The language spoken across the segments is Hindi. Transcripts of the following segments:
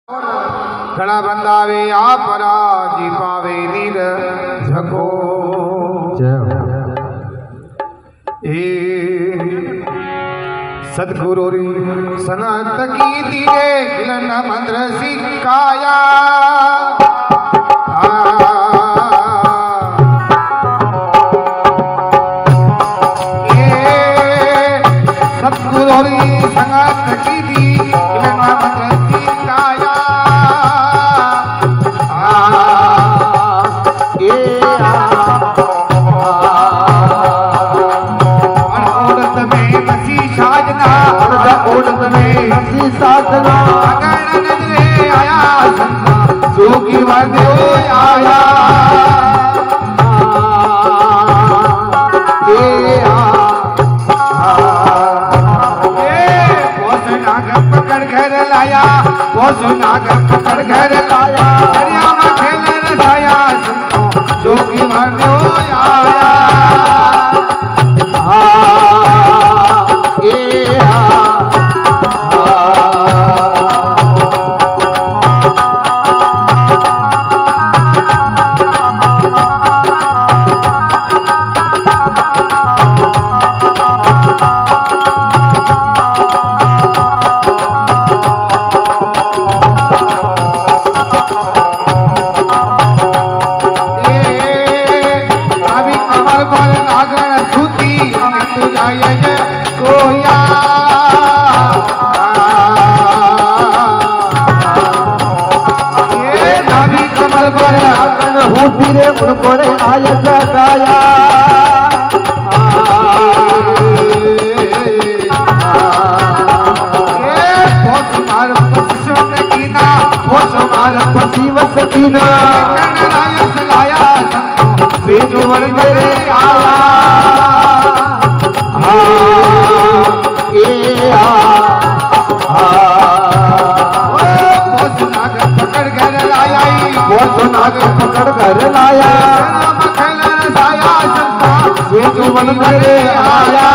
घना बंदावे आपरा जी पावे नीर झको सदगुरु री सनत की दिए गिलन मंद्र सिकाया सदगुरु री सनत की दी गिलन मंद्र सिकाया साधना अगर नजरे आया जोगी वादे आया पकड़ घर लाया वो सुनाग पकड़ घर लाया दरिया में खेल रसाया जोगी वादे आया उनको आया गाया सकीना लाया पकड़ घर लाया वो सुनाग पकड़ घर लाया जो मन करे आया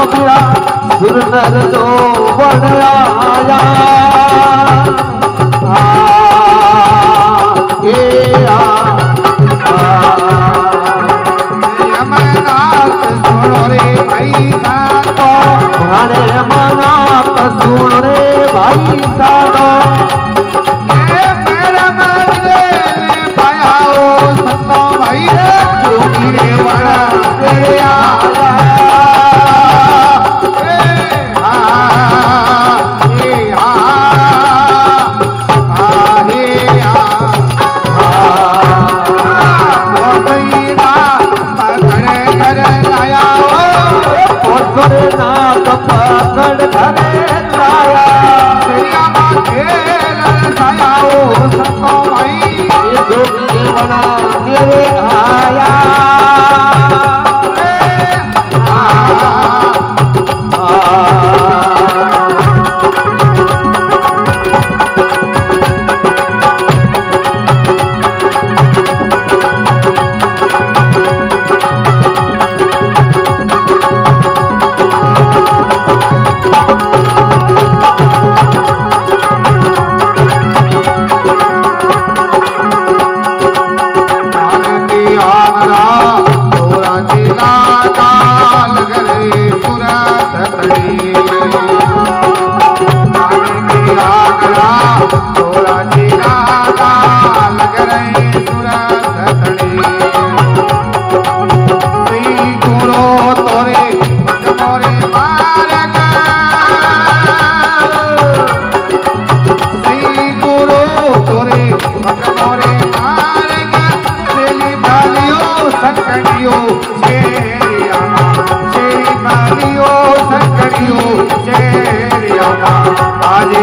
आया सुरनर जो बन आया अमरनाथ सुनो रे भाई साधो हरे अमरनाथ सुनो रे भाई साधो मेरा मन पाया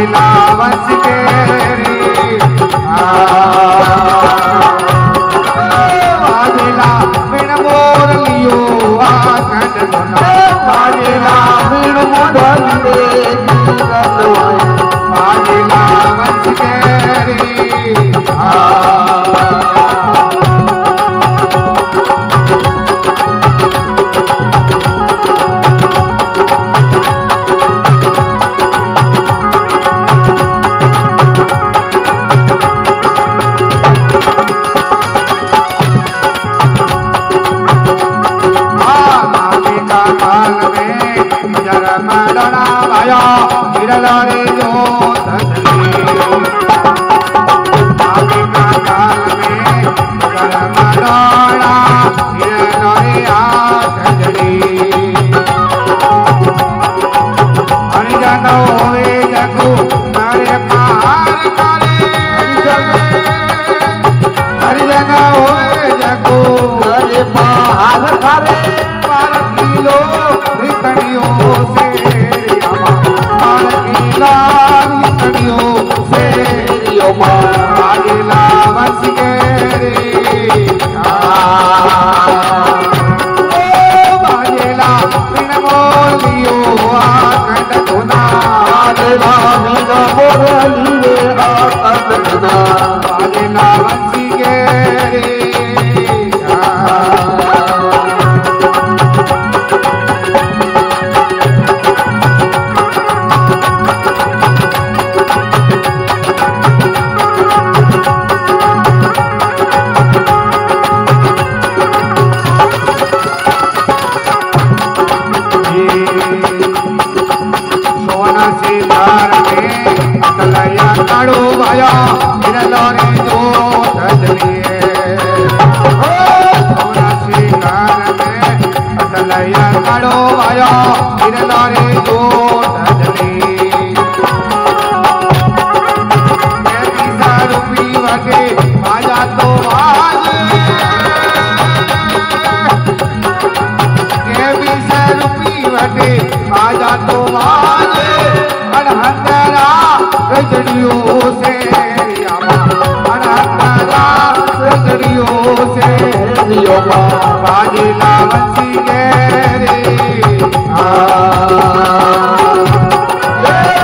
बाजेला वंश के रे बाजेला बिन मोर लियो आखंड गुना बाजेला बिन मोर बाजेला वंश के रे रे जो आगे का काल में कर्म डोड़ा रे आखड़ी हरिजन होवे जगु नारे पार करे हरिजन होवे जगु नारे पार करे पार किलो निकलियो से बाजेला वंश के रे बाजेला बिन मोर लियो आखंड गुना बाजेला बिन मोर लियो आखंड गुना बाजेला वंश के रे काड़ो भाया मेरा लारे जो सजलिए सोना शिकार में असलैया काड़ो भाया मेरा लारे जो सजली रूपी वटे आजा तो आज रूपी वटे आजा तो आज अनहंदरा रजड़ियों से अनहंदरा रजड़ियों से बाजेला वंश के रे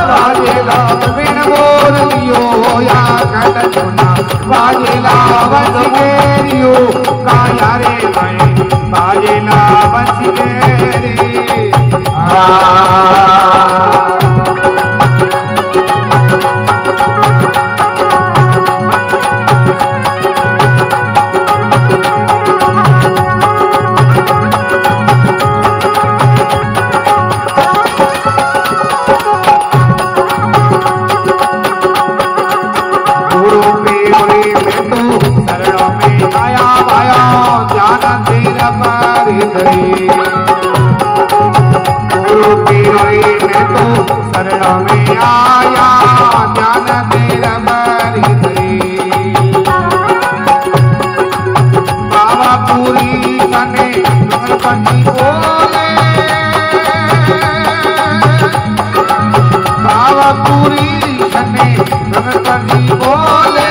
बाजेला बिन मोर लियो या खंड गुना बाजेला वंश के रियो काया रे भाई बाजेला वंश के रे शरण में आया ज्ञान तेरा मारी धरी बाबा पूरी सने गणपति बोले बाबा पूरी सने गणपति बोले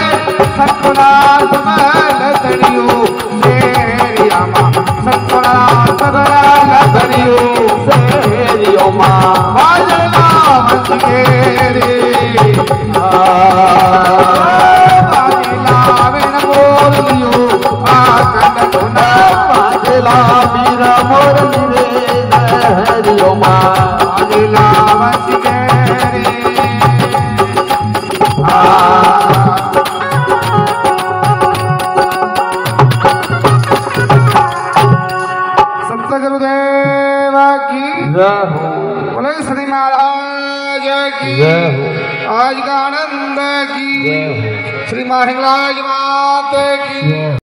सतरा समल धरियो शेरिया माँ सतरा समल धरियो शेरियो माँ बाजेला वंश के रे बाजेला बिन मोर लियो आखंड गुना बाजेला बिन मोर लियो हरियो माँ बाजेला वंश के रे संत गुरुदेव की बोले श्री महाराज की आज का आनंद की श्री महाराज माता की।